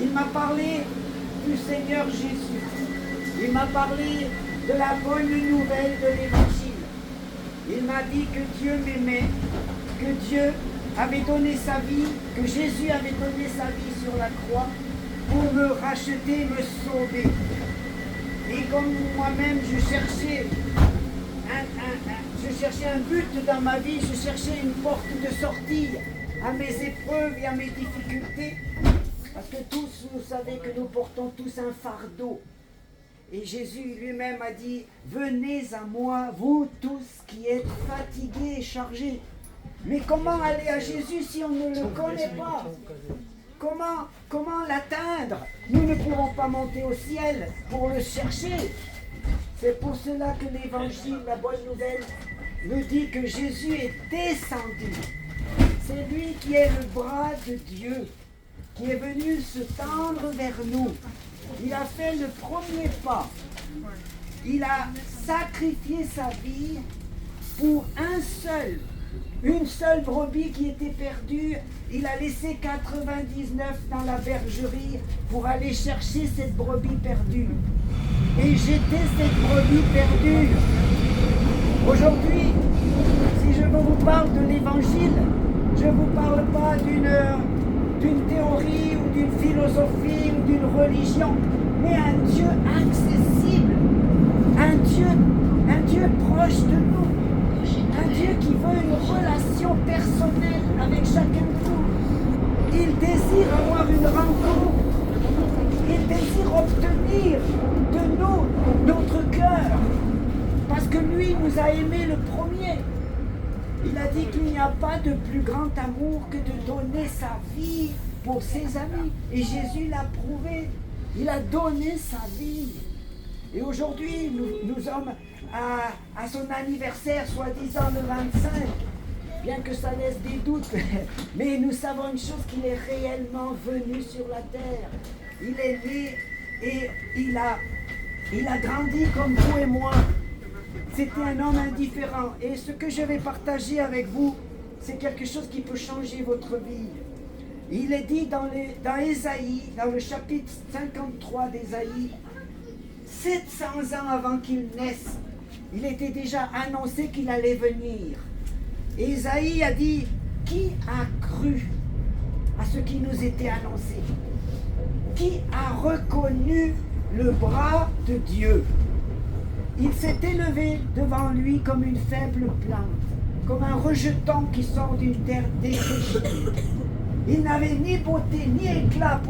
Il m'a parlé du Seigneur Jésus. Il m'a parlé de la bonne nouvelle de l'Évangile. Il m'a dit que Dieu m'aimait, que Dieu avait donné sa vie, que Jésus avait donné sa vie sur la croix pour me racheter, me sauver. Et comme moi-même, je cherchais un but dans ma vie, je cherchais une porte de sortie à mes épreuves et à mes difficultés. Parce que tous, vous savez que nous portons tous un fardeau. Et Jésus lui-même a dit, venez à moi, vous tous qui êtes fatigués et chargés. Mais comment aller à Jésus si on ne le connaît pas? Comment l'atteindre? Nous ne pourrons pas monter au ciel pour le chercher. C'est pour cela que l'Évangile, la bonne nouvelle, nous dit que Jésus est descendu. C'est lui qui est le bras de Dieu, qui est venu se tendre vers nous. Il a fait le premier pas. Il a sacrifié sa vie pour une seule brebis qui était perdue. Il a laissé 99 dans la bergerie pour aller chercher cette brebis perdue. Et j'étais cette brebis perdue. Aujourd'hui, si je vous parle de l'Évangile, je ne vous parle pas d'une théorie ou d'une philosophie ou d'une religion, mais un Dieu accessible, un Dieu proche de nous, un Dieu qui veut une relation personnelle avec chacun de nous. Il désire avoir une rencontre, il désire obtenir de nous notre cœur, parce que lui nous a aimés le premier. Il a dit qu'il n'y a pas de plus grand amour que de donner sa vie pour ses amis. Et Jésus l'a prouvé. Il a donné sa vie. Et aujourd'hui, nous sommes à son anniversaire, soi-disant le 25. Bien que ça laisse des doutes. Mais nous savons une chose, qu'il est réellement venu sur la terre. Il est né et il a grandi comme vous et moi. C'était un homme indifférent. Et ce que je vais partager avec vous, c'est quelque chose qui peut changer votre vie. Il est dit dans Ésaïe, dans le chapitre 53 d'Ésaïe, 700 ans avant qu'il naisse, il était déjà annoncé qu'il allait venir. Et Ésaïe a dit, qui a cru à ce qui nous était annoncé? Qui a reconnu le bras de Dieu? Il s'est élevé devant lui comme une faible plante, comme un rejeton qui sort d'une terre desséchée. Il n'avait ni beauté ni éclat pour